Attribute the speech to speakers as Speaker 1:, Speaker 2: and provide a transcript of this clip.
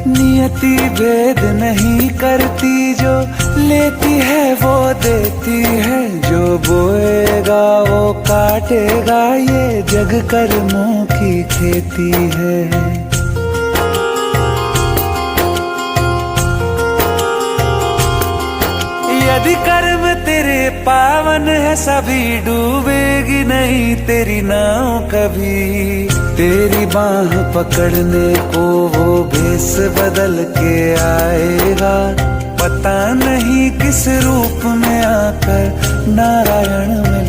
Speaker 1: नियति भेद नहीं करती, जो लेती है वो देती है, जो बोएगा वो काटेगा, ये जग कर्मों की खेती है। यदि कर्म तेरे पावन है, सभी डूबेगी नहीं तेरी नाव कभी। तेरी बाह पकड़ने को वो भेष बदल के आएगा, पता नहीं किस रूप में आकर नारायण मिल